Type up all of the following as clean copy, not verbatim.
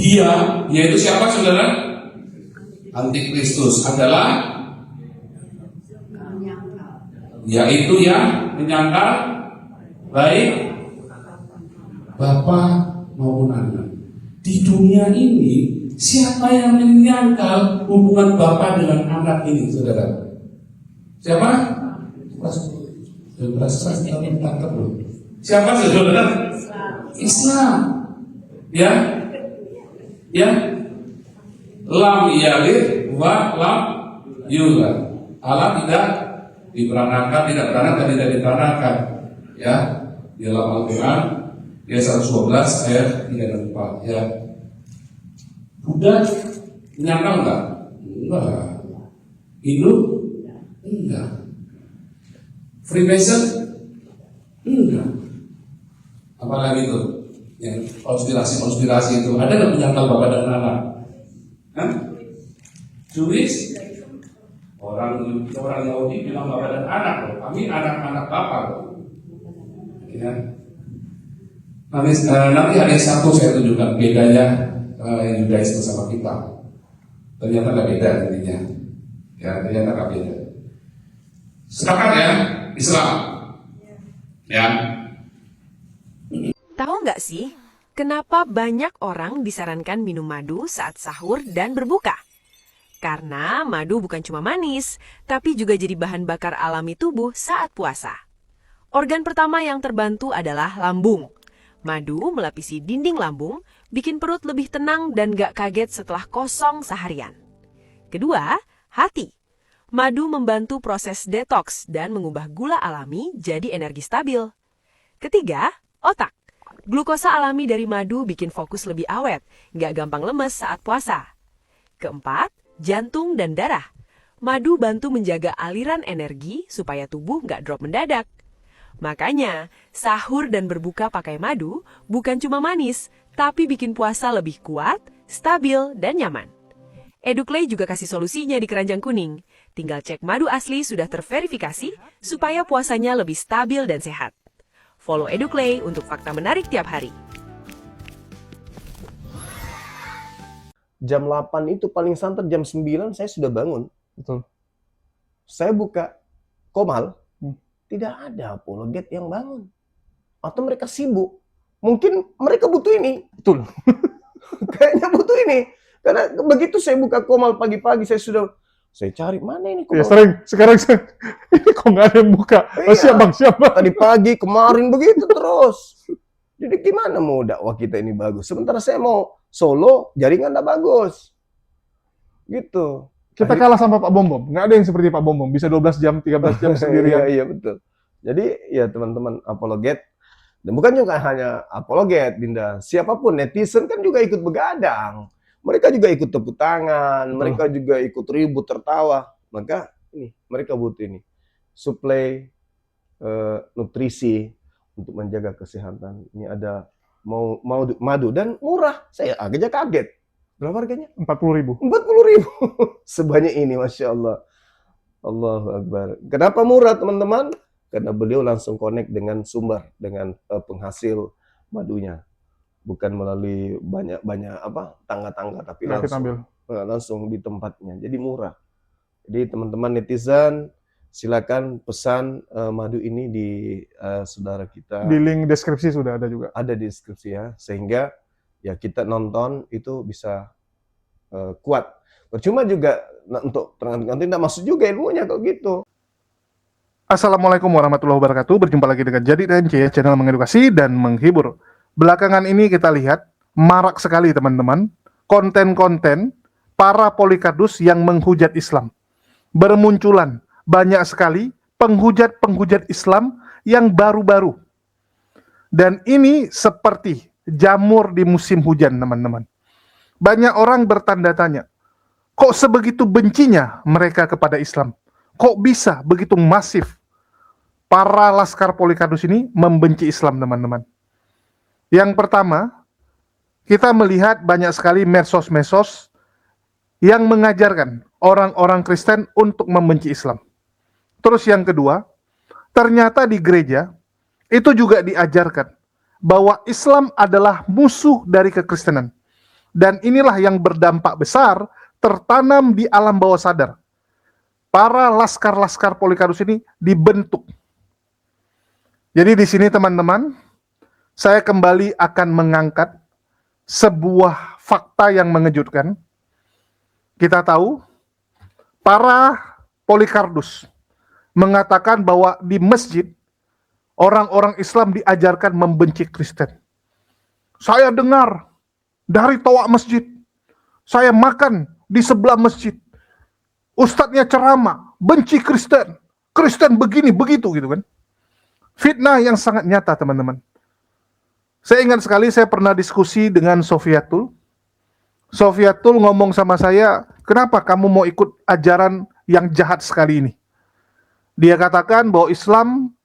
Dia, yaitu siapa saudara? Antikristus adalah yaitu yang menyangkal baik Bapa maupun anak. Di dunia ini siapa yang menyangkal hubungan Bapa dengan anak ini, saudara? Siapa? Siapa saudara? Islam. Ya, ya. Lam yalid wa lam yulad. Allah tidak diperanakan, tidak beranak dan tidak diperanakan. Ya, di dalam Al-Quran ayat 112 ayat 3 dan 4. Ya. Buddha menyangkal enggak? Enggak. Hindu? Enggak. Freemason? Enggak. Apalagi itu? Yang konspirasi itu ada nggak menyangkal bapak dan anak? Hah? Jewish? Orang Yahudi bilang bapak dan anak loh. Kami anak-anak bapak loh. Ya. Nanti ada satu saya tunjukkan bedanya Yudaisme sama kita. Ternyata nggak beda intinya. Ya, ternyata nggak beda. Sepakat ya, Islam. Ya. Tahu nggak sih, kenapa banyak orang disarankan minum madu saat sahur dan berbuka? Karena madu bukan cuma manis, tapi juga jadi bahan bakar alami tubuh saat puasa. Organ pertama yang terbantu adalah lambung. Madu melapisi dinding lambung, bikin perut lebih tenang dan gak kaget setelah kosong seharian. Kedua, hati. Madu membantu proses detoks dan mengubah gula alami jadi energi stabil. Ketiga, otak. Glukosa alami dari madu bikin fokus lebih awet, gak gampang lemes saat puasa. Keempat, jantung dan darah. Madu bantu menjaga aliran energi supaya tubuh gak drop mendadak. Makanya, sahur dan berbuka pakai madu bukan cuma manis, tapi bikin puasa lebih kuat, stabil, dan nyaman. Educlay juga kasih solusinya di keranjang kuning. Tinggal cek madu asli sudah terverifikasi supaya puasanya lebih stabil dan sehat. Follow Educlay untuk fakta menarik tiap hari. Jam 8 itu paling santer, jam 9 saya sudah bangun. Betul. Saya buka Komal, tidak ada apologet yang bangun. Atau mereka sibuk. Mungkin mereka butuh ini. Betul. Kayaknya butuh ini. Karena begitu saya buka Komal pagi-pagi, saya cari, mana ini Ya Komal? sering, sekarang ini kok nggak ada yang buka. Oh, Iya. siap bang. Tadi pagi, kemarin begitu terus. Jadi gimana mau dakwah kita ini bagus? Sementara saya mau solo, jaringan nggak bagus. Gitu. Kita kalah sama Pak Bom. Nggak ada yang seperti Pak Bom. Bisa 12 jam, 13 jam sendirian. Iya, betul. Jadi ya teman-teman apologet, dan bukan juga hanya apologet, Dinda. Siapapun, netizen kan juga ikut begadang. Mereka juga ikut tepuk tangan, mereka juga ikut ribut, tertawa. Maka ini, mereka butuh ini. Suplai nutrisi untuk menjaga kesehatan. Ini ada madu dan murah. Saya agaknya kaget. Berapa harganya? 40.000. 40.000. Sebanyak ini, Masya Allah. Allahu Akbar. Kenapa murah, teman-teman? Karena beliau langsung connect dengan sumber, dengan penghasil madunya. Bukan melalui banyak tangga-tangga, tapi langsung di tempatnya. Jadi murah. Jadi teman-teman netizen, silakan pesan madu ini di saudara kita. Di link deskripsi sudah ada juga. Ada di deskripsi ya, sehingga ya kita nonton itu bisa kuat. Percuma juga untuk nanti tidak masuk juga ilmunya kalau gitu. Assalamualaikum warahmatullahi wabarakatuh. Berjumpa lagi dengan Jadi TNC, channel mengedukasi dan menghibur. Belakangan ini kita lihat marak sekali teman-teman konten-konten para polikardus yang menghujat Islam. Bermunculan banyak sekali penghujat-penghujat Islam yang baru-baru. Dan ini seperti jamur di musim hujan, teman-teman. Banyak orang bertanda tanya, kok sebegitu bencinya mereka kepada Islam? Kok bisa begitu masif para laskar polikardus ini membenci Islam, teman-teman? Yang pertama, kita melihat banyak sekali medsos-medsos yang mengajarkan orang-orang Kristen untuk membenci Islam. Terus yang kedua, ternyata di gereja itu juga diajarkan bahwa Islam adalah musuh dari kekristenan. dan inilah yang berdampak besar tertanam di alam bawah sadar. Para laskar-laskar Polycarpus ini dibentuk. Jadi di sini teman-teman, saya kembali akan mengangkat sebuah fakta yang mengejutkan. Kita tahu para Polycarpus mengatakan bahwa di masjid orang-orang Islam diajarkan membenci Kristen. Saya dengar dari toa masjid, saya makan di sebelah masjid, ustadznya ceramah, benci Kristen, Kristen begini, begitu gitu kan. Fitnah yang sangat nyata teman-teman. Saya ingat sekali saya pernah diskusi dengan Sofiatul. Sofiatul ngomong sama saya, kenapa kamu mau ikut ajaran yang jahat sekali ini? Dia katakan bahwa Islam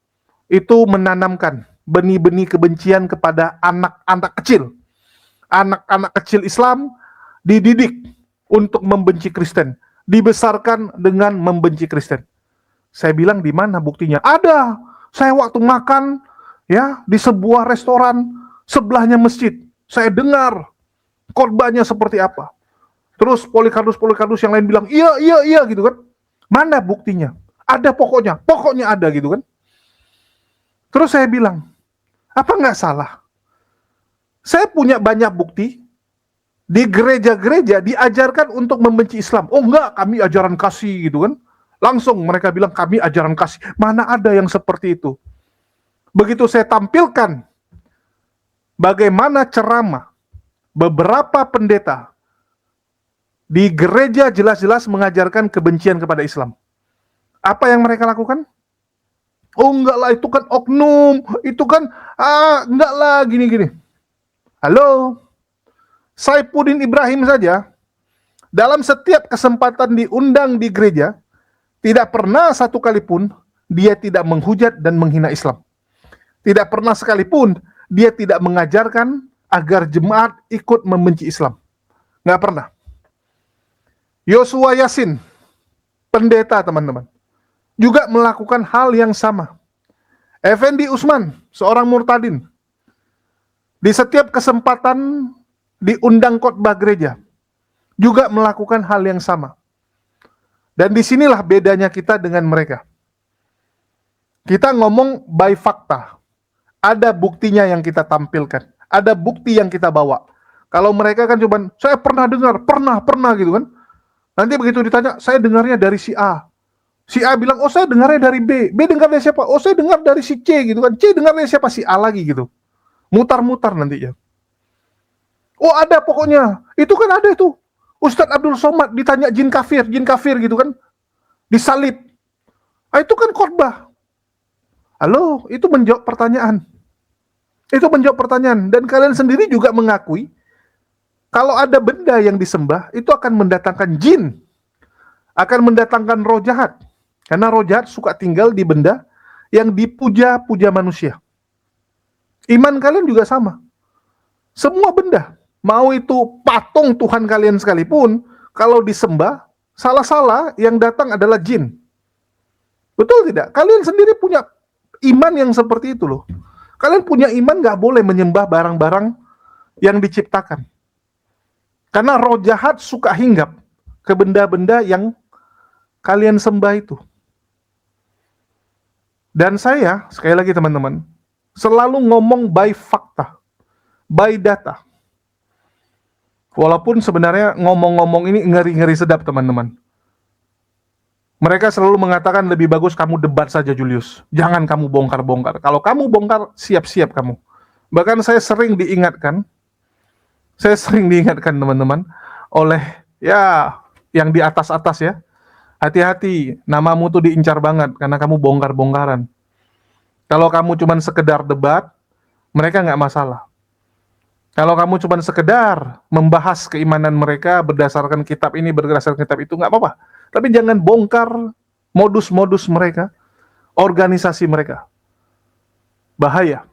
itu menanamkan benih-benih kebencian kepada anak-anak kecil. Anak-anak kecil Islam dididik untuk membenci Kristen, dibesarkan dengan membenci Kristen. Saya bilang, di mana buktinya? Ada. Saya waktu makan ya di sebuah restoran sebelahnya masjid, saya dengar khotbahnya seperti apa. Terus Polycarpus yang lain bilang, iya gitu kan. Mana buktinya? Ada pokoknya ada gitu kan. Terus saya bilang, apa nggak salah? Saya punya banyak bukti di gereja-gereja diajarkan untuk membenci Islam. Oh enggak, kami ajaran kasih gitu kan. Langsung mereka bilang kami ajaran kasih. Mana ada yang seperti itu? Begitu saya tampilkan bagaimana ceramah beberapa pendeta di gereja jelas-jelas mengajarkan kebencian kepada Islam. Apa yang mereka lakukan? Oh enggak lah, itu kan oknum, itu kan enggak lah gini-gini. Halo, Saifuddin Ibrahim saja dalam setiap kesempatan diundang di gereja, tidak pernah satu kali pun dia tidak menghujat dan menghina Islam. Tidak pernah sekalipun dia tidak mengajarkan agar jemaat ikut membenci Islam. Nggak pernah. Yosua Yasin, pendeta teman-teman, juga melakukan hal yang sama. Effendi Usman, seorang murtadin, di setiap kesempatan diundang khotbah gereja, juga melakukan hal yang sama. Dan disinilah bedanya kita dengan mereka. Kita ngomong by fakta. Ada buktinya yang kita tampilkan. Ada bukti yang kita bawa. Kalau mereka kan cuma, saya pernah dengar, pernah gitu kan. Nanti begitu ditanya, saya dengarnya dari si A. Si A bilang, oh saya dengarnya dari B. B dengar dari siapa? Oh saya dengar dari si C gitu kan. C dengar dari siapa? Si A lagi gitu. Mutar-mutar nantinya. Oh ada pokoknya. Itu kan ada itu. Ustadz Abdul Somad ditanya jin kafir gitu kan. Disalib. Itu kan khotbah. Halo, itu menjawab pertanyaan. Itu menjawab pertanyaan. Dan kalian sendiri juga mengakui, kalau ada benda yang disembah, itu akan mendatangkan jin. Akan mendatangkan roh jahat. Karena roh jahat suka tinggal di benda yang dipuja-puja manusia. Iman kalian juga sama. Semua benda, mau itu patung Tuhan kalian sekalipun, kalau disembah, salah-salah yang datang adalah jin. Betul tidak? Kalian sendiri punya iman yang seperti itu loh. Kalian punya iman gak boleh menyembah barang-barang yang diciptakan. Karena roh jahat suka hinggap ke benda-benda yang kalian sembah itu. Dan saya, sekali lagi teman-teman, selalu ngomong by fakta, by data. Walaupun sebenarnya ngomong-ngomong ini ngeri-ngeri sedap teman-teman. Mereka selalu mengatakan lebih bagus kamu debat saja Julius. Jangan kamu bongkar-bongkar. Kalau kamu bongkar, siap-siap kamu. Bahkan saya sering diingatkan teman-teman, oleh ya yang di atas-atas ya. Hati-hati, namamu tuh diincar banget karena kamu bongkar-bongkaran. Kalau kamu cuman sekedar debat, mereka nggak masalah. Kalau kamu cuma sekedar membahas keimanan mereka berdasarkan kitab ini, berdasarkan kitab itu, nggak apa-apa. Tapi jangan bongkar modus-modus mereka, organisasi mereka. Bahaya.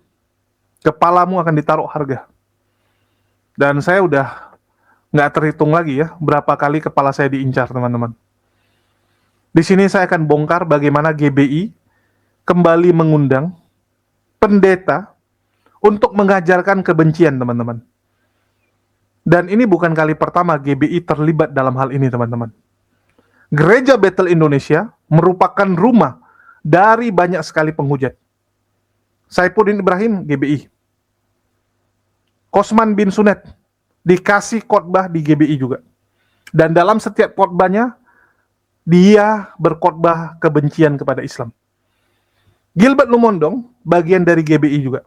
Kepalamu akan ditaruh harga. Dan saya udah nggak terhitung lagi ya, berapa kali kepala saya diincar, teman-teman. Di sini saya akan bongkar bagaimana GBI kembali mengundang pendeta untuk mengajarkan kebencian, teman-teman. Dan ini bukan kali pertama GBI terlibat dalam hal ini, teman-teman. Gereja Bethel Indonesia merupakan rumah dari banyak sekali penghujat. Saifuddin Ibrahim, GBI. Kosman bin Sunet dikasih khotbah di GBI juga. Dan dalam setiap khotbahnya, dia berkhotbah kebencian kepada Islam. Gilbert Lumondong, bagian dari GBI juga.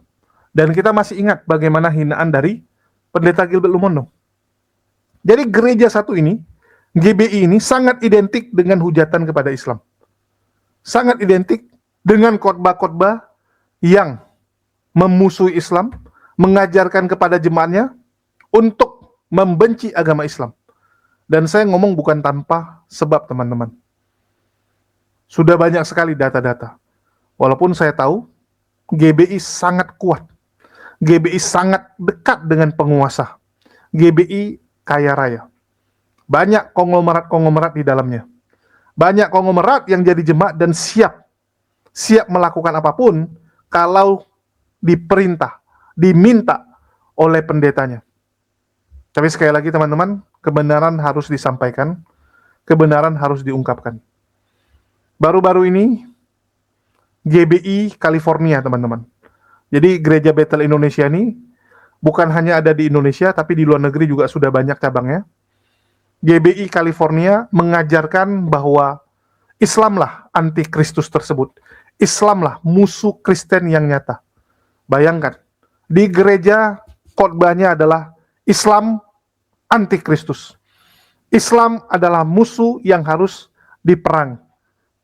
Dan kita masih ingat bagaimana hinaan dari Pendeta Gilbert Lumondong. Jadi gereja satu ini, GBI ini sangat identik dengan hujatan kepada Islam. Sangat identik dengan khotbah-khotbah yang memusuhi Islam, mengajarkan kepada jemaatnya untuk membenci agama Islam. Dan saya ngomong bukan tanpa sebab, teman-teman. Sudah banyak sekali data-data. Walaupun saya tahu GBI sangat kuat. GBI sangat dekat dengan penguasa. GBI kaya raya. Banyak konglomerat-konglomerat di dalamnya. Banyak konglomerat yang jadi jemaat dan siap melakukan apapun kalau diperintah, diminta oleh pendetanya. Tapi sekali lagi teman-teman, kebenaran harus disampaikan, kebenaran harus diungkapkan. Baru-baru ini GBI California, teman-teman. Jadi gereja Bethel Indonesia ini bukan hanya ada di Indonesia, tapi di luar negeri juga sudah banyak cabangnya. GBI California mengajarkan bahwa Islamlah antikristus tersebut. Islamlah musuh Kristen yang nyata. Bayangkan, di gereja khotbahnya adalah Islam antikristus. Islam adalah musuh yang harus diperang.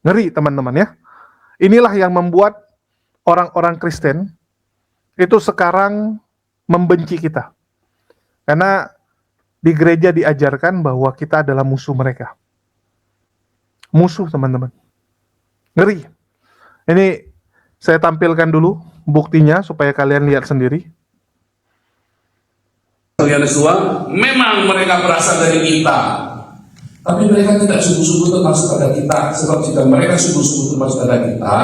Ngeri, teman-teman ya. Inilah yang membuat orang-orang Kristen itu sekarang membenci kita. Karena di gereja diajarkan bahwa kita adalah musuh mereka. Musuh, teman-teman. Ngeri. Ini saya tampilkan dulu buktinya supaya kalian lihat sendiri. Kalian semua, memang mereka berasal dari kita. Tapi mereka tidak sungguh-sungguh termasuk pada kita. Sebab jika mereka sungguh-sungguh termasuk pada kita,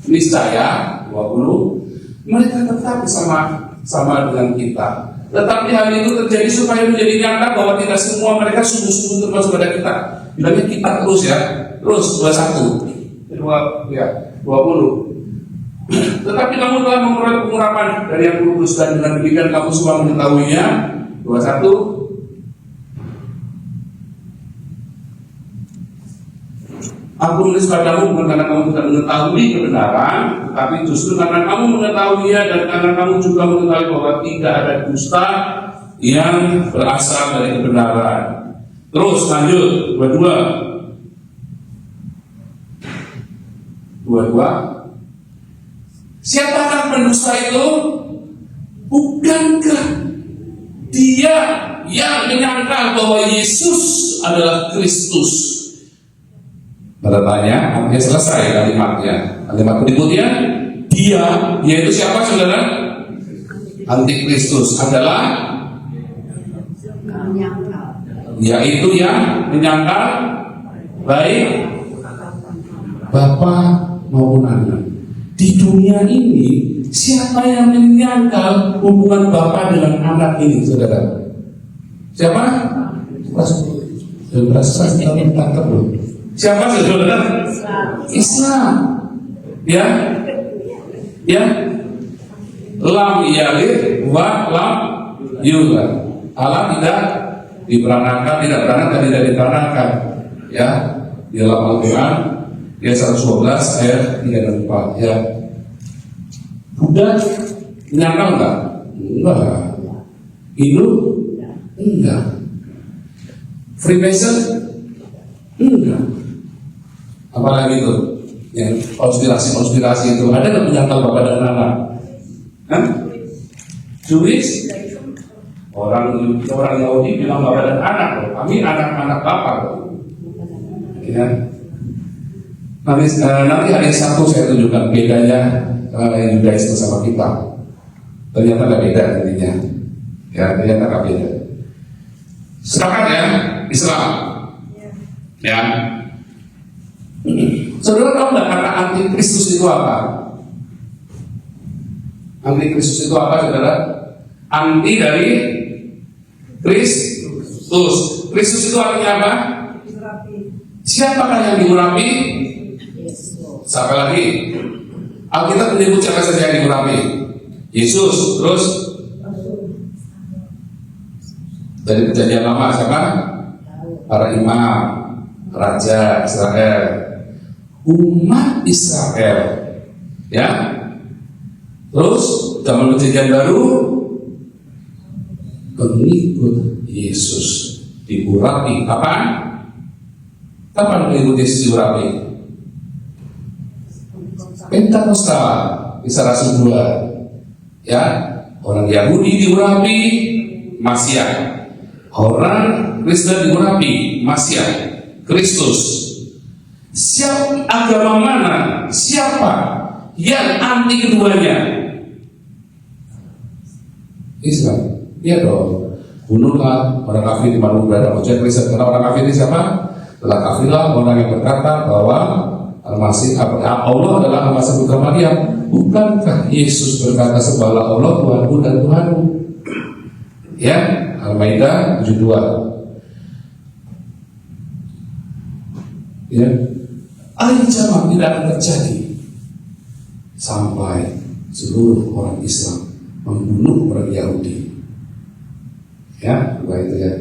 niscaya 20, mereka tetap sama dengan kita. Tetapi hal itu terjadi supaya menjadi nyata bahwa tidak semua mereka sungguh-sungguh termasuk pada kita. Bilangnya kita terus ya, terus 21, 20. Tetapi kamu telah memperoleh pengurapan dari Yang Kudus, dan dengan demikian kamu semua mengetahuinya. 21. Aku menulis padamu bukan karena kamu tidak mengetahui kebenaran, tetapi justru karena kamu mengetahuinya dan karena kamu juga mengetahui bahwa tidak ada dusta yang berasal dari kebenaran. Terus lanjut, 22. Siapakah pendusta itu? Bukankah dia yang menyangka bahwa Yesus adalah Kristus? Tanda tanya, artinya selesai kalimatnya. Kalimat berikutnya, dia itu siapa, saudara? Antikristus adalah yaitu yang menyangkal baik Bapa maupun anak. Di dunia ini, siapa yang menyangkal hubungan Bapa dengan anak ini, saudara? Siapa? Siapa saudara? Islam. Ya. Lam yalid wa lam yulad. Allah tidak diperankan, tidak diperankan. Ya. Di dalam Al-Quran, dia 112 ayat 3 dan 4. Ya. Buddha menyangkal enggak? Enggak. Hindu? Enggak. Freemason? Enggak. Apalagi itu yang konspirasi itu ada nggak menyangkal bapak dan anak? Hah? Jewish? Orang Yahudi bilang bapak dan anak, kami anak-anak bapak. Ya. Nanti hari Sabtu saya tunjukkan bedanya Yudaisme sama kita. Ternyata nggak beda intinya. Ya, ternyata nggak beda. Sepakat ya, Islam. Ya. Saudara tahu nggak kata antikristus itu apa? Antikristus itu apa, saudara? Anti dari Kristus. Kristus itu artinya apa? Siapakah yang diurapi? Siapa lagi? Alkitab menyebut siapa saja yang diurapi? Yesus. Terus dari perjanjian lama siapa? Para imam, raja Israel, umat Israel, ya. Terus zaman perjanjian baru, pengikut Yesus diurapi. Kapan? Kapan pengikut Yesus diurapi? Pentakosta, Kisah Rasul 2, ya. Orang Yahudi diurapi Masiah, orang Kristen diurapi Masiah, Kristus. Siapa agama mana? Siapa yang anti keduanya? Islam. Iya dong. Bunuhlah orang kafir di mana berada. Maksudnya Kristen. Karena orang kafir ini siapa? Telah kafirlah orang yang berkata bahwa Al-Masih Allah adalah Al-Masih Putra Maryam. Bukankah Yesus berkata sembahlah Allah Tuhanku dan Tuhanmu? Ya, Al-Maidah 72. Ya, ancaman tidak akan terjadi sampai seluruh orang Islam membunuh orang Yahudi. Ya, itu ya.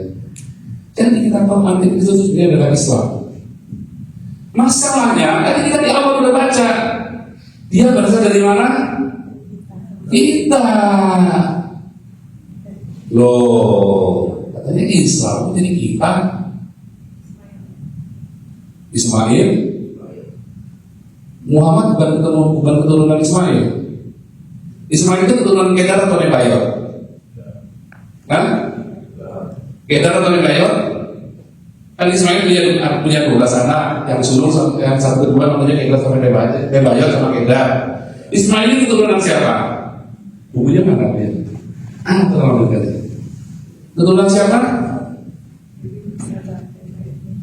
Jadi kita tahu anti Kristus ini adalah Islam. Masalahnya, tadi kita di awal sudah baca, dia berasal dari mana? Kita. Loh, katanya Islam, jadi kita. Ismail, Muhammad bukan keturunan Ismail. Ismail itu keturunan Kedar atau Nebayor? Kan? Kedar atau Nebayor? Kan Ismail punya 12 anak, yang sulung yang satu kedua namanya Kedar sama Nebayor sama Kedar. Ismail ini keturunan siapa? Bukunya mana dia? Terlalu dekat. Keturunan siapa?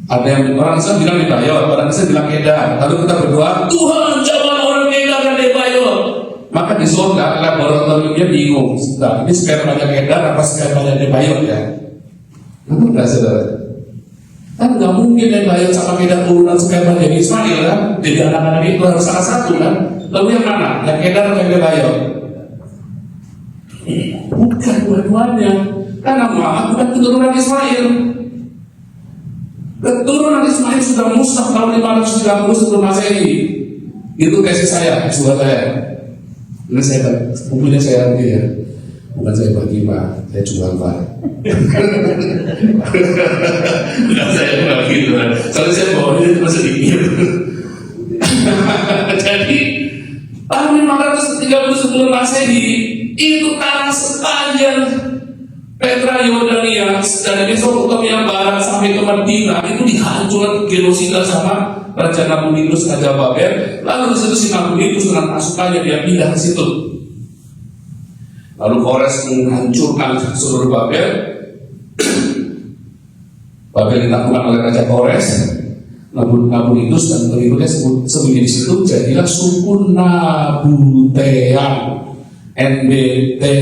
Ada yang orang Islam bilang Nebayor, orang Islam bilang Kedar. Lalu kita berdoa, Tuhan jawab orang Kedar dan Nebayor. Maka di surga laboratoriumnya bingung. Nah, ini spermanya Kedar apa spermanya Nebayor ya? Enggak saudara. Kan nggak mungkin Nebayor sama Kedar turunan sperma jadi Ismail kan? Jadi anak-anak itu harus salah satu kan? Lalu yang mana? Yang Kedar atau yang Nebayor? Bukan dua-duanya. Karena Muhammad bukan keturunan Ismail. Keturunan Ismail sudah musnah tahun 530 sebelum Masehi. Itu tesis saya, S2 saya. Ini saya bukunya saya nanti ya. Bukan saya bagi Pak, saya jual Pak. Bukan saya bagi gitu kan. Soalnya saya bawa ini cuma sedikit. Jadi tahun 530 sebelum Masehi itu tanah sepanjang Petra Yordania dari Mesopotamia barat sampai ke Madinah itu dihancurkan genosida sama Raja Nabonidus Raja Babel. Lalu disitu si Nabonidus dengan pasukannya dia pindah ke situ. Lalu Kores menghancurkan seluruh Babel. Babel ditaklukkan oleh Raja Kores. Nabonidus dan pengikutnya sembunyi di situ. Jadilah suku Nabutean, NBTY,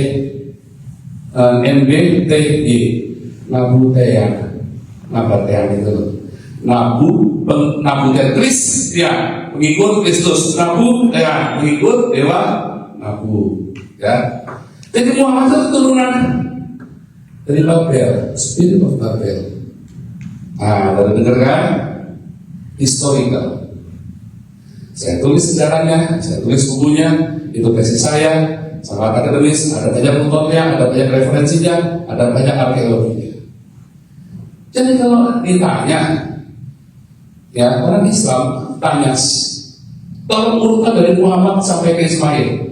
Nabutean itu. Nabutean Kristian, pengikut Kristus. Nabutean, pengikut dewa Nabu. Ya. Jadi Muhammad itu keturunan dari Babel, Spirit of Babel. Nah, baru dengar kan? Historical. Saya tulis sejarahnya, saya tulis bukunya, itu tesis saya, sangat akademis, ada banyak contohnya, ada banyak referensinya, ada banyak arkeologinya. Jadi kalau ditanya, ya orang Islam tanya, tolong urutkan dari Muhammad sampai ke Ismail.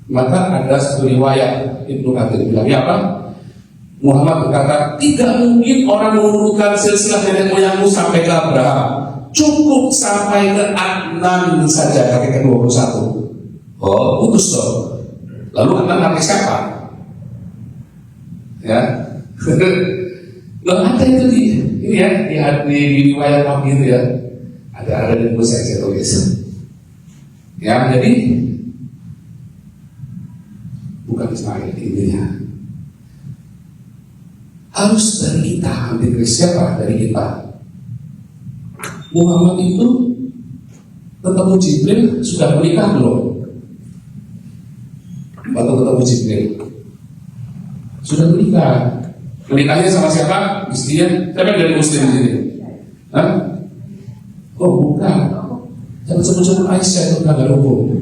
Maka ada satu riwayat Ibnu Katsir bilangnya apa? Muhammad berkata, tidak mungkin orang mengurutkan silsilah nenek moyangmu sampai ke Abraham. Cukup sampai ke Adnan saja, kakek ke-21. Oh, putus dong. Lalu Adnan nanti siapa? Ya. Loh, ada itu di ini ya, di riwayat Nabi itu ya. Ada di buku saya tulis. Ya, jadi bukan Ismail intinya. harus dari kita. Antikris siapa? Dari kita. Muhammad itu ketemu Jibril sudah menikah belum? Waktu ketemu Jibril sudah menikah. Menikahnya sama siapa? Istrinya. Siapa yang dari Muslim di sini? Hah? Oh bukan. Jangan sebut-sebut Aisyah, itu melanggar hukum.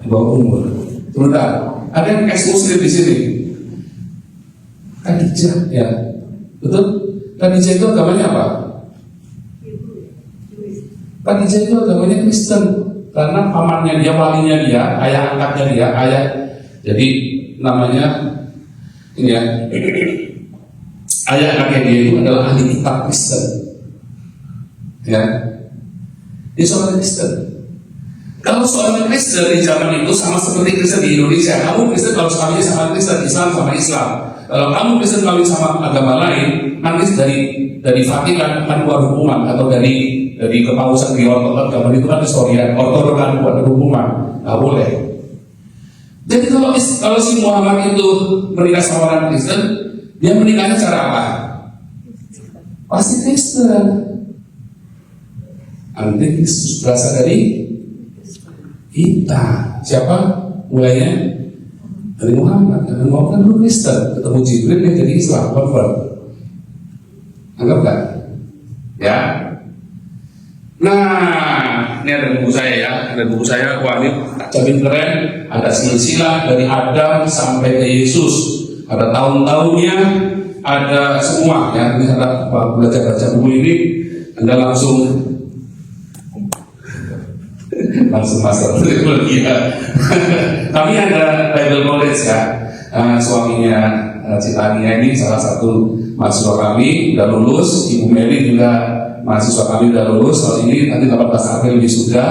Di bawah umur. Sebentar. Ada yang ex-Muslim di sini. Khadijah, ya. Betul? Khadijah itu agamanya apa? Khadijah itu agamanya Kristen. Karena pamannya dia, walinya dia, ayah angkatnya dia, ayah. Jadi namanya ini ya. Ayah angkatnya dia itu adalah ahli kitab Kristen. Ya. Dia seorang Kristen. Kalau seorang Kristen di zaman itu sama seperti Kristen di Indonesia. Kamu Kristen kalau kawin sama Kristen, Islam sama Islam. Kalau kamu Kristen kawin sama agama lain, nanti dari Vatikan kan keluar hukuman, atau dari kepausan di agama itu kan historian, ortodok kan buat hukuman, nggak boleh. Jadi kalau si Muhammad itu menikah sama orang Kristen, dia menikahnya cara apa? Pasti Kristen. Antikristus berasal dari kita. Siapa? Mulainya dari Muhammad. Karena Muhammad kan dulu Kristen, ketemu Jibril dia jadi Islam, convert. Anggap gak? Ya. Nah, ini ada buku saya ya. Ada buku saya, wah ini tak jamin keren. Ada silsilah dari Adam sampai ke Yesus. Ada tahun-tahunnya, ada semua ya. Ini ada belajar baca buku ini, Anda langsung master ya. Kami ada Bible College ya. Suaminya Citania ini salah satu mahasiswa kami udah lulus. Ibu Mary juga mahasiswa kami udah lulus. Tahun ini nanti 18 April wisuda.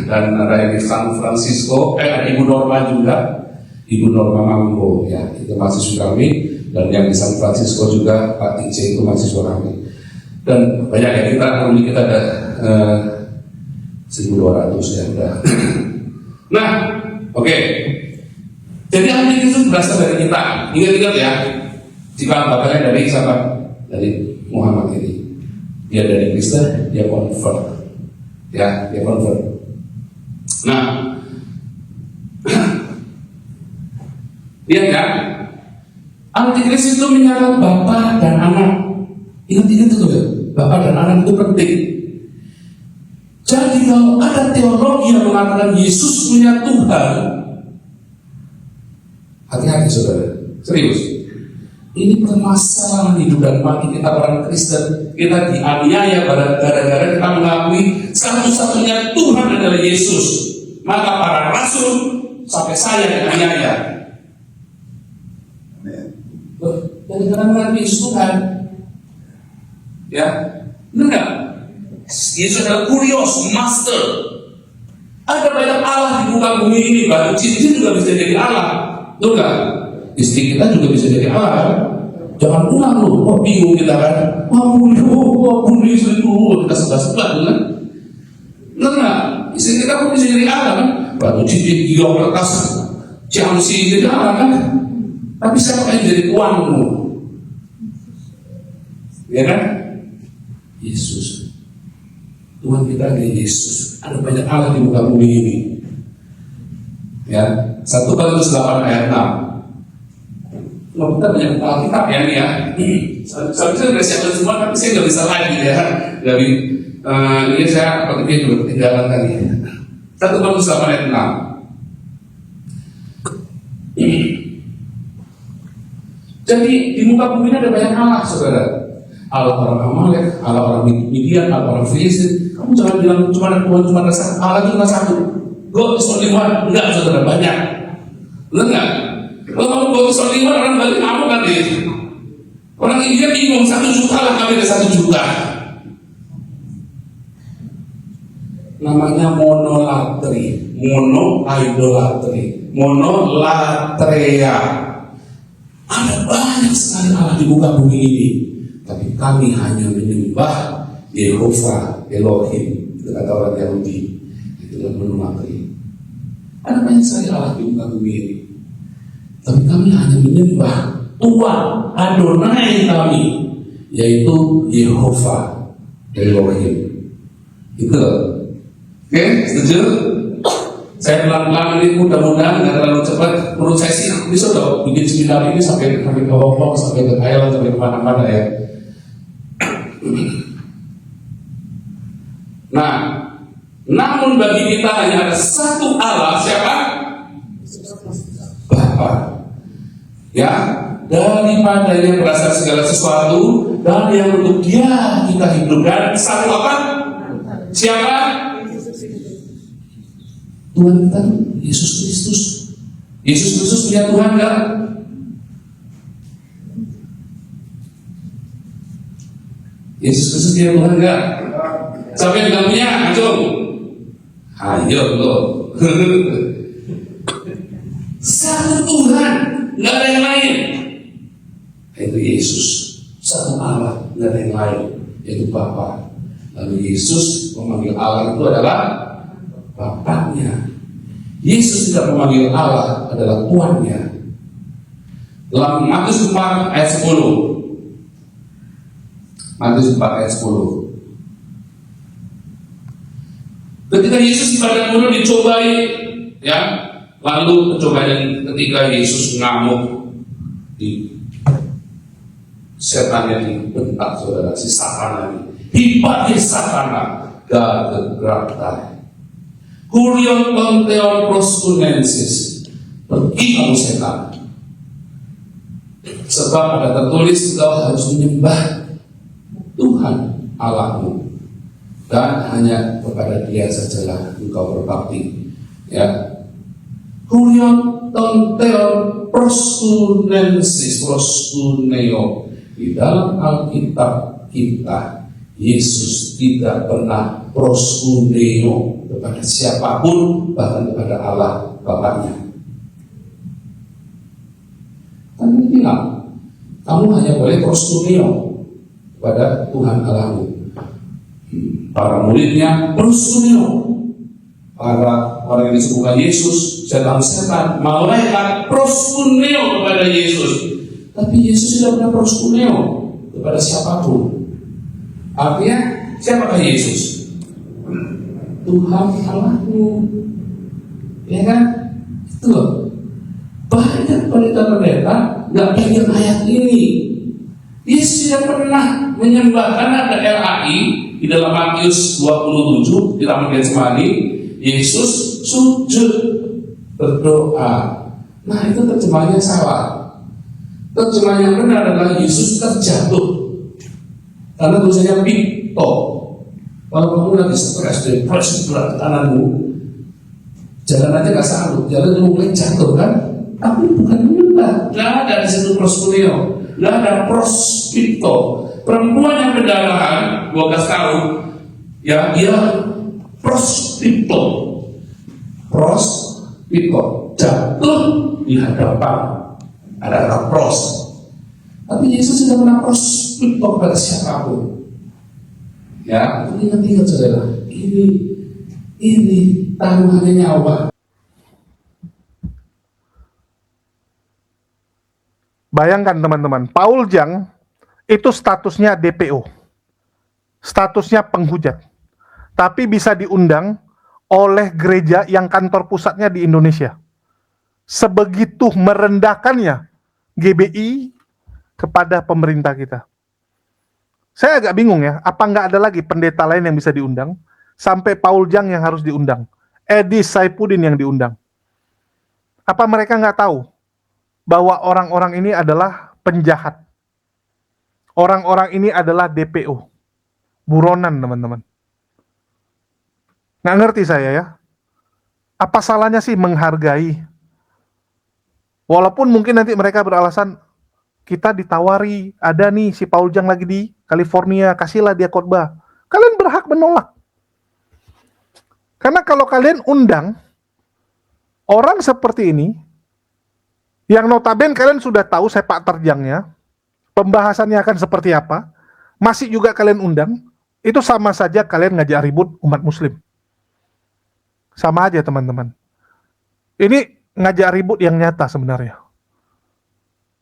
Dan ada yang di San Francisco, ada Ibu Norma juga, Ibu Norma Mambo ya, itu mahasiswa kami. Dan yang di San Francisco juga Pak TJ itu mahasiswa kami. Dan banyak ya, kita ada 1.200 ya udah. Nah, oke. Jadi antikristus berasal dari kita. Ingat-ingat ya. Jika bapaknya dari siapa? Dari Muhammad ini. Dia dari Kristen, dia convert. Ya, dia convert. Nah, lihat kan? Antikristus itu menyangkut bapak dan anak. Ingat-ingat itu ya. Bapak dan anak itu penting. Jadi kalau ada teologi yang mengatakan Yesus punya Tuhan, hati-hati saudara, serius. Ini permasalahan hidup dan mati kita orang Kristen. Kita dianiaya gara-gara kita mengakui satu-satunya Tuhan adalah Yesus. Maka para rasul sampai saya dianiaya. Dan karena mengakui Yesus Tuhan, ya, benar nggak? Yesus adalah kurios, master. Ada banyak Allah di muka bumi ini. Batu cincin juga bisa jadi Allah. Betul nggak? Istri kita juga bisa jadi Allah. Jangan pulang lu. Oh bingung kita kan. Ampun istri itu kita sebelah kan. Benar nggak? Istri kita pun bisa jadi Allah kan. Batu cincin, giok, kertas, ciamsi jadi Allah kan. Tapi siapa yang jadi tuanmu? Ya kan? Yesus. Tuhan kita adalah Yesus. Ada banyak Allah di muka bumi ini. Ya, 1 Korintus 8 ayat 6. Kalau kita banyak Alkitab ya nih ya. Saya sudah siapkan semua, tapi saya nggak bisa lagi ya. Dari ini saya sepertinya juga ketinggalan tadi. 1 Korintus 8 ayat 6. Jadi di muka bumi ini ada banyak Allah, saudara. Allah orang Amalek, Allah orang Midian, Allah orang Filistin. Kamu jangan bilang cuma ada Tuhan, cuma ada satu. Allah itu cuma satu. God is only one. Enggak, saudara, banyak. Benar nggak? Kalau kamu God is only one, orang balik kamu kan deh. Orang India bingung, 1 juta lah, kami ada 1 juta. Namanya monolatri, monoidolatri, monolatria. Ada banyak sekali Allah di muka bumi ini. Tapi kami hanya menyembah Yehova, Elohim, itu kata orang Yahudi, itu adalah monolatri. Ada banyak sekali Allah di muka bumi ini, tapi kami hanya menyembah Tuhan Adonai kami, yaitu Yehova Elohim. Itu. Oke, setuju? Saya pelan-pelan ini, mudah-mudahan nggak terlalu cepat. Menurut saya sih bisa dong bikin seminar ini sampai ke Hong Kong, sampai ke Thailand, sampai ke mana-mana ya. Nah, namun bagi kita hanya ada satu Allah, siapa? Bapa. Ya, daripadanya berasal segala sesuatu, dan yang untuk Dia kita hidupkan satu apa? Siapa? Tuhan kita, Yesus Kristus. Yesus Kristus punya Tuhan enggak? Yesus Kristus punya Tuhan enggak? Siapa yang enggak punya? Ayo loh. Satu Tuhan, enggak ada yang lain. Itu Yesus. Satu Allah, enggak ada yang lain, yaitu Bapa. Lalu Yesus memanggil Allah itu adalah Bapaknya. Yesus tidak memanggil Allah adalah Tuannya. Dalam Matius 4 ayat 10. Matius 4 ayat 10. Ketika Yesus di padang gurun dicobai, ya, lalu pencobaan ketika Yesus ngamuk, di setannya dibentak, saudara, si Satan lagi. Hipati Satana, gagegraptai. Kurion Pantheon Proskunensis, pergi kamu setan, sebab ada tertulis engkau harus menyembah Tuhan Allahmu dan hanya kepada Dia sajalah engkau berbakti. Ya, Kurion Pantheon Proskunensis, Proskuneo. Di dalam Alkitab kita, Yesus tidak pernah proskuneo kepada siapapun, bahkan kepada Allah Bapaknya. Kan dia bilang, kamu hanya boleh proskuneo kepada Tuhan Allahmu. Para muridnya proskuneo. Para orang yang disebutkan Yesus, setan-setan, malaikat proskuneo kepada Yesus. Tapi Yesus tidak pernah proskuneo kepada siapapun. Artinya, siapakah Yesus? Tuhan Allahmu. Ya kan? Itu loh. Banyak pendeta-pendeta nggak pegang ayat ini. Yesus tidak pernah menyembah, karena ada LAI di dalam Matius 27 di Taman Getsemani. Yesus sujud berdoa. Nah, itu terjemahannya salah. Terjemahan yang benar adalah Yesus terjatuh. Karena tulisannya pito. Kalau kamu lagi stres, depresi, berat kananmu, jalan aja gak sanggup, jalan itu mulai jatuh kan? Tapi bukan menyembah. Gak ada di situ proskuneo, gak ada prospito. Perempuan yang pendarahan 12 tahun, ya dia prospito, jatuh di hadapan. Ada kata pros. Tapi Yesus tidak pernah prospito kepada siapapun. Ya, ingat-ingat saudara, ini taruhannya nyawa. Bayangkan teman-teman, Paul Jang itu statusnya DPO, statusnya penghujat, tapi bisa diundang oleh gereja yang kantor pusatnya di Indonesia. Sebegitu merendahkannya GBI kepada pemerintah kita. Saya agak bingung ya, apa nggak ada lagi pendeta lain yang bisa diundang, sampai Paul Jang yang harus diundang, Edi Saipudin yang diundang. Apa mereka nggak tahu bahwa orang-orang ini adalah penjahat? Orang-orang ini adalah DPO, buronan teman-teman. Nggak ngerti saya ya, apa salahnya sih menghargai? Walaupun mungkin nanti mereka beralasan, kita ditawari, ada nih si Paul Jang lagi di California, kasihlah dia khotbah. Kalian berhak menolak. Karena kalau kalian undang orang seperti ini, yang notabene kalian sudah tahu sepak terjangnya, pembahasannya akan seperti apa, masih juga kalian undang, itu sama saja kalian ngajak ribut umat muslim. Sama aja teman-teman. Ini ngajak ribut yang nyata sebenarnya.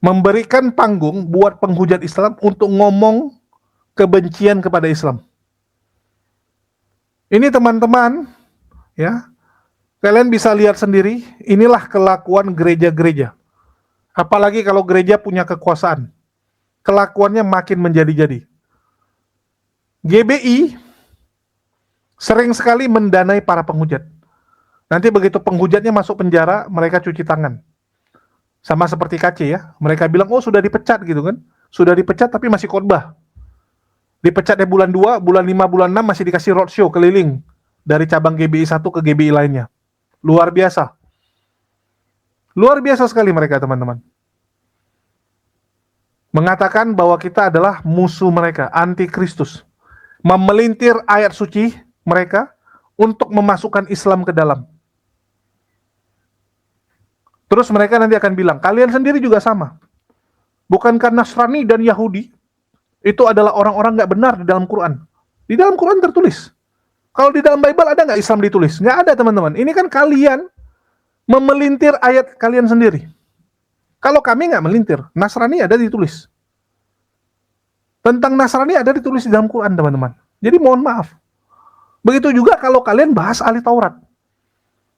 memberikan panggung buat penghujat Islam untuk ngomong kebencian kepada Islam. Ini teman-teman, ya, kalian bisa lihat sendiri, inilah kelakuan gereja-gereja. Apalagi kalau gereja punya kekuasaan, kelakuannya makin menjadi-jadi. GBI sering sekali mendanai para penghujat. Nanti begitu penghujatnya masuk penjara, mereka cuci tangan. Sama seperti KC ya, mereka bilang, oh sudah dipecat gitu kan. Sudah dipecat tapi masih khotbah. Dipecatnya bulan 2, bulan 5, bulan 6 masih dikasih roadshow keliling dari cabang GBI 1 ke GBI lainnya. Luar biasa. Luar biasa sekali mereka, teman-teman. Mengatakan bahwa kita adalah musuh mereka, anti-Kristus. Memelintir ayat suci mereka untuk memasukkan Islam ke dalam. Terus mereka nanti akan bilang, kalian sendiri juga sama. Bukankah Nasrani dan Yahudi itu adalah orang-orang nggak benar di dalam Quran? Di dalam Quran tertulis. Kalau di dalam Bible ada nggak Islam ditulis? Nggak ada, teman-teman. Ini kan kalian memelintir ayat kalian sendiri. Kalau kami nggak melintir, Nasrani ada ditulis. Tentang Nasrani ada ditulis di dalam Quran, teman-teman. Jadi mohon maaf. Begitu juga kalau kalian bahas ahli Taurat.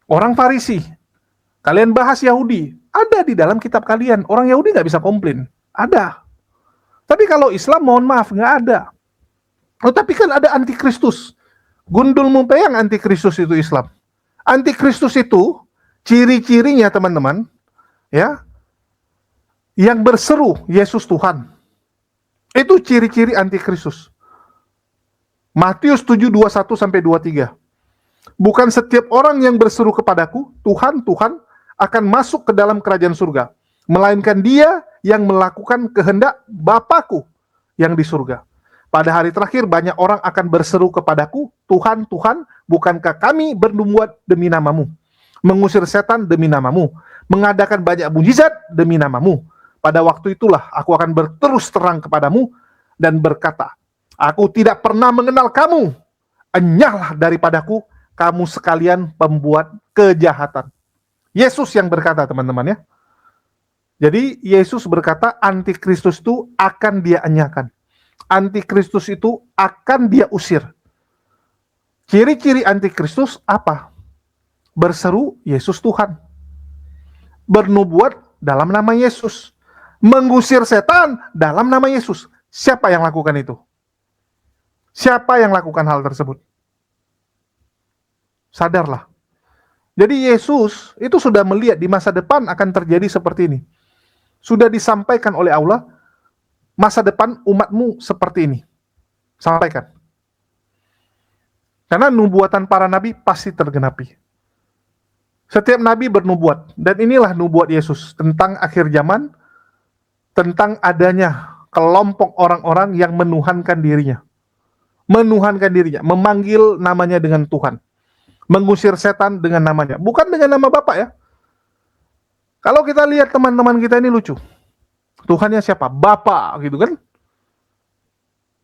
Orang Farisi. Kalian bahas Yahudi. Ada di dalam kitab kalian. Orang Yahudi nggak bisa komplain. Ada. Tapi kalau Islam, mohon maaf, nggak ada. Oh, tapi kan ada antikristus. Gundul mumpeyang antikristus itu Islam. Antikristus itu, ciri-cirinya teman-teman, ya, yang berseru Yesus Tuhan. Itu ciri-ciri antikristus. Matius 7:21-23. Bukan setiap orang yang berseru kepadaku, Tuhan, Tuhan, akan masuk ke dalam kerajaan surga. Melainkan dia yang melakukan kehendak Bapakku yang di surga. Pada hari terakhir banyak orang akan berseru kepadaku, Tuhan, Tuhan, bukankah kami bernubuat demi namamu, mengusir setan demi namamu, mengadakan banyak mujizat demi namamu. Pada waktu itulah aku akan berterus terang kepadamu dan berkata, aku tidak pernah mengenal kamu, enyahlah daripadaku, kamu sekalian pembuat kejahatan. Yesus yang berkata, teman-teman ya. Jadi Yesus berkata antikristus itu akan dia enyahkan. Antikristus itu akan dia usir. Ciri-ciri antikristus apa? Berseru Yesus Tuhan. Bernubuat dalam nama Yesus. Mengusir setan dalam nama Yesus. Siapa yang lakukan itu? Siapa yang lakukan hal tersebut? Sadarlah. Jadi Yesus itu sudah melihat di masa depan akan terjadi seperti ini. Sudah disampaikan oleh Allah, masa depan umatmu seperti ini. Sampaikan. Karena nubuatan para nabi pasti tergenapi. Setiap nabi bernubuat, dan inilah nubuat Yesus tentang akhir zaman, tentang adanya kelompok orang-orang yang menuhankan dirinya. Menuhankan dirinya, memanggil namanya dengan Tuhan. Mengusir setan dengan namanya, bukan dengan nama Bapak ya. Kalau kita lihat teman-teman kita ini lucu. Tuhannya siapa? Bapak gitu kan.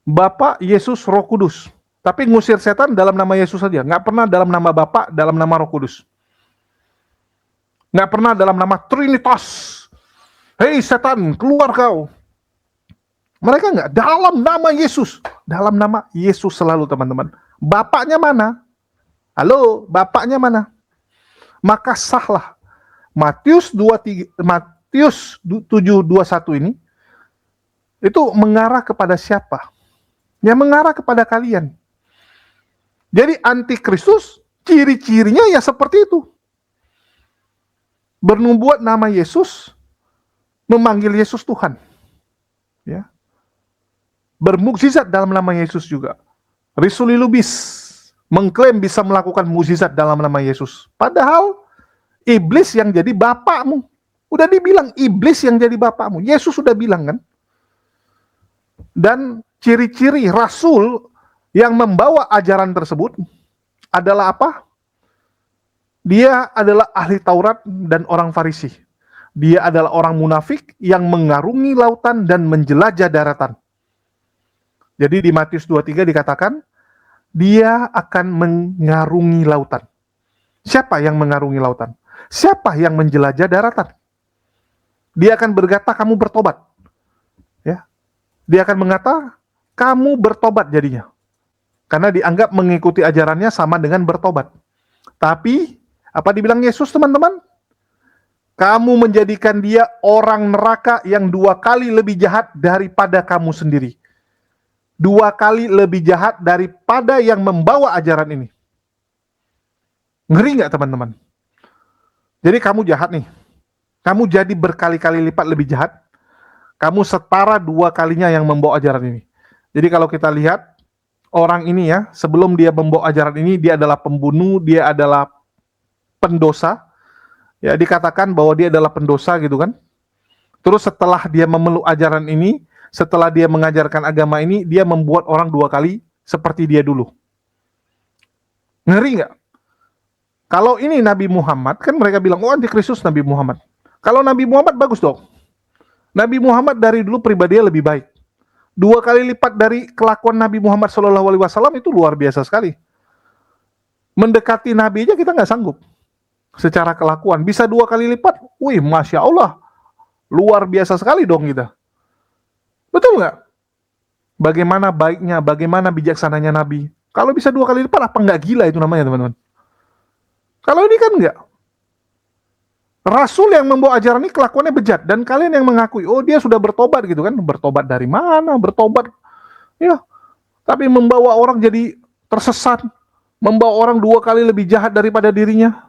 Bapak, Yesus, Roh Kudus. Tapi ngusir setan dalam nama Yesus saja. Nggak pernah dalam nama Bapak, dalam nama Roh Kudus. Nggak pernah dalam nama Trinitas. Hei setan, keluar kau. Mereka nggak. Dalam nama Yesus. Dalam nama Yesus selalu, teman-teman. Bapaknya mana? Halo, Bapaknya mana? Maka sahlah. Matius 7:21 ini itu mengarah kepada siapa? Ya mengarah kepada kalian. Jadi antikristus ciri-cirinya ya seperti itu. Bernubuat nama Yesus, memanggil Yesus Tuhan. Ya. Bermukjizat dalam nama Yesus juga. Risulilubis mengklaim bisa melakukan mukjizat dalam nama Yesus. Padahal iblis yang jadi bapakmu. Udah dibilang iblis yang jadi bapakmu. Yesus sudah bilang kan. Dan ciri-ciri rasul yang membawa ajaran tersebut adalah apa? Dia adalah ahli Taurat dan orang Farisi. Dia adalah orang munafik yang mengarungi lautan dan menjelajah daratan. Jadi di Matius 23 dikatakan, dia akan mengarungi lautan. Siapa yang mengarungi lautan? Siapa yang menjelajah daratan? Dia akan berkata kamu bertobat. Ya. Dia akan mengata kamu bertobat jadinya. Karena dianggap mengikuti ajarannya sama dengan bertobat. Tapi apa dibilang Yesus, teman-teman? Kamu menjadikan dia orang neraka yang 2 kali lebih jahat daripada kamu sendiri. 2 kali lebih jahat daripada yang membawa ajaran ini. Ngeri nggak, teman-teman? Jadi kamu jahat nih. Kamu jadi berkali-kali lipat lebih jahat. Kamu setara 2 kalinya yang membawa ajaran ini. Jadi kalau kita lihat, orang ini ya, sebelum dia membawa ajaran ini, dia adalah pembunuh, dia adalah pendosa. Ya, dikatakan bahwa dia adalah pendosa gitu kan. Terus setelah dia memeluk ajaran ini, setelah dia mengajarkan agama ini, dia membuat orang 2 kali seperti dia dulu. Ngeri nggak? Kalau ini Nabi Muhammad, kan mereka bilang, oh antikristus Nabi Muhammad. Kalau Nabi Muhammad bagus dong. Nabi Muhammad dari dulu pribadinya lebih baik. 2 kali lipat dari kelakuan Nabi Muhammad SAW itu luar biasa sekali. Mendekati Nabi aja kita nggak sanggup. Secara kelakuan bisa 2 kali lipat, wih Masya Allah, luar biasa sekali dong kita. Betul nggak? Bagaimana baiknya, bagaimana bijaksananya Nabi. Kalau bisa 2 kali lipat, apa nggak gila itu namanya, teman-teman? Kalau ini kan nggak. Rasul yang membawa ajaran ini kelakuannya bejat, dan kalian yang mengakui, oh dia sudah bertobat gitu kan. Bertobat dari mana? Bertobat, ya. Tapi membawa orang jadi tersesat, membawa orang 2 kali lebih jahat daripada dirinya.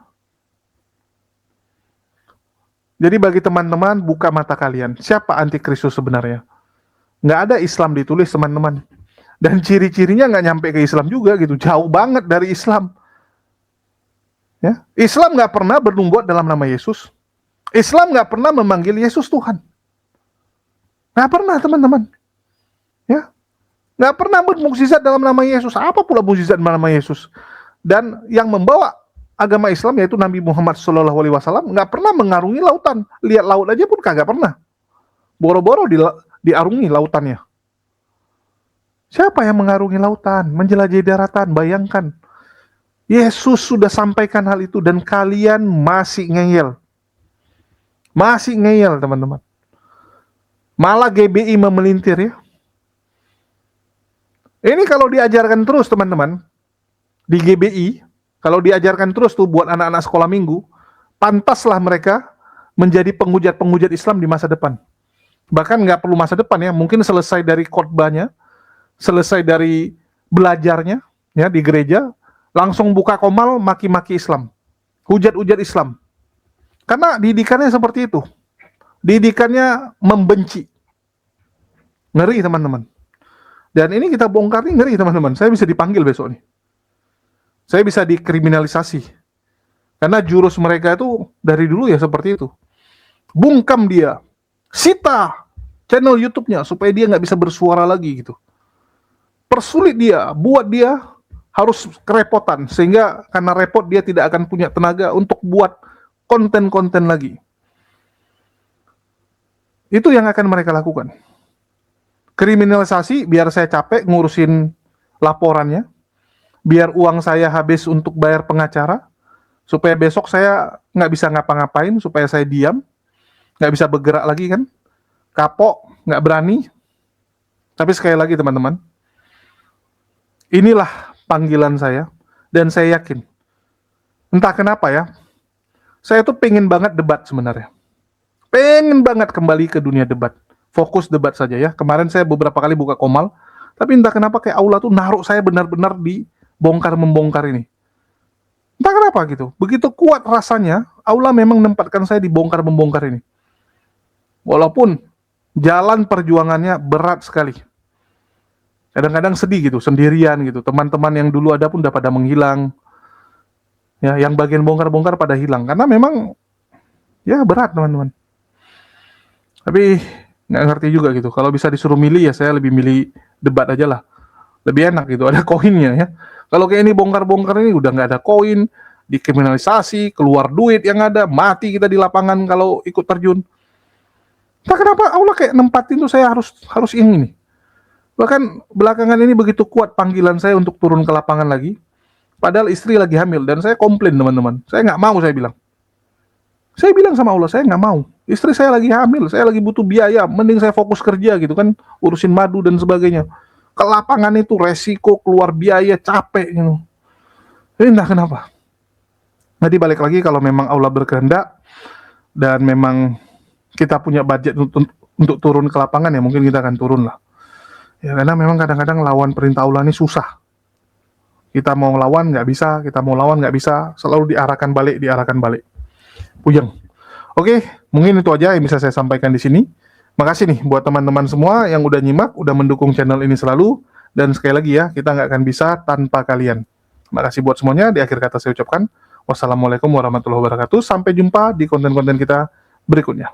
Jadi bagi teman-teman, buka mata kalian. Siapa antikristus sebenarnya? Nggak ada Islam ditulis, teman-teman. Dan ciri-cirinya nggak nyampe ke Islam juga gitu. Jauh banget dari Islam. Ya. Islam nggak pernah bernubuat dalam nama Yesus. Islam nggak pernah memanggil Yesus Tuhan. Nggak pernah, teman-teman. Ya. Nggak pernah bermukjizat dalam nama Yesus. Apa pula mukjizat dalam nama Yesus? Dan yang membawa agama Islam yaitu Nabi Muhammad SAW nggak pernah mengarungi lautan. Lihat laut aja pun kagak pernah. Boro-boro diarungi lautannya. Siapa yang mengarungi lautan, menjelajahi daratan? Bayangkan. Yesus sudah sampaikan hal itu dan kalian masih ngeyel. Masih ngeyel, teman-teman. Malah GBI memelintir ya. Ini kalau diajarkan terus, teman-teman, di GBI, kalau diajarkan terus tuh buat anak-anak sekolah minggu, pantaslah mereka menjadi penghujat-penghujat Islam di masa depan. Bahkan nggak perlu masa depan ya, mungkin selesai dari khotbahnya, selesai dari belajarnya ya di gereja, langsung buka komal maki-maki Islam, hujat-hujat Islam. Karena didikannya seperti itu. Didikannya membenci. Ngeri, teman-teman. Dan ini kita bongkar nih, ngeri, teman-teman. Saya bisa dipanggil besok nih. Saya bisa dikriminalisasi. Karena jurus mereka itu dari dulu ya seperti itu. Bungkam dia. Sita channel YouTube-nya supaya dia nggak bisa bersuara lagi gitu. Persulit dia, buat dia harus kerepotan. Sehingga karena repot dia tidak akan punya tenaga untuk buat konten-konten lagi. Itu yang akan mereka lakukan. Kriminalisasi biar saya capek ngurusin laporannya. Biar uang saya habis untuk bayar pengacara, supaya besok saya nggak bisa ngapa-ngapain, supaya saya diam, nggak bisa bergerak lagi kan, kapok, nggak berani. Tapi sekali lagi teman-teman, inilah panggilan saya, dan saya yakin, entah kenapa ya, saya tuh pengen banget debat sebenarnya, pengen banget kembali ke dunia debat, fokus debat saja ya. Kemarin saya beberapa kali buka komal, tapi entah kenapa kayak Allah tuh naruh saya benar-benar di bongkar-membongkar ini. Entah kenapa gitu. Begitu kuat rasanya, Allah memang menempatkan saya di bongkar-membongkar ini. Walaupun jalan perjuangannya berat sekali. Kadang-kadang sedih gitu, sendirian gitu. Teman-teman yang dulu ada pun udah pada menghilang. Ya, yang bagian bongkar-bongkar pada hilang. Karena memang ya berat, teman-teman. Tapi nggak ngerti juga gitu. Kalau bisa disuruh milih ya saya lebih milih debat aja lah. Lebih enak gitu, ada koinnya ya. Kalau kayak ini bongkar-bongkar ini udah nggak ada koin, dikriminalisasi, keluar duit yang ada, mati kita di lapangan kalau ikut terjun. Entah kenapa Allah kayak nempatin tuh saya harus ini nih. Bahkan belakangan ini begitu kuat panggilan saya untuk turun ke lapangan lagi. Padahal istri lagi hamil dan saya komplain teman-teman. Saya nggak mau, saya bilang. Saya bilang sama Allah, saya nggak mau. Istri saya lagi hamil, saya lagi butuh biaya. Mending saya fokus kerja gitu kan, urusin madu dan sebagainya. Ke lapangan itu resiko, keluar biaya, capek gitu. Ini entah kenapa. Jadi balik lagi kalau memang Allah berkehendak dan memang kita punya budget untuk turun ke lapangan ya mungkin kita akan turun lah. Ya karena memang kadang-kadang lawan perintah Allah ini susah. Kita mau lawan nggak bisa, kita mau lawan nggak bisa, selalu diarahkan balik. Puyeng. Oke, mungkin itu aja yang bisa saya sampaikan di sini. Makasih nih buat teman-teman semua yang udah nyimak, udah mendukung channel ini selalu. Dan sekali lagi ya, kita nggak akan bisa tanpa kalian. Makasih buat semuanya. Di akhir kata saya ucapkan, wassalamualaikum warahmatullahi wabarakatuh. Sampai jumpa di konten-konten kita berikutnya.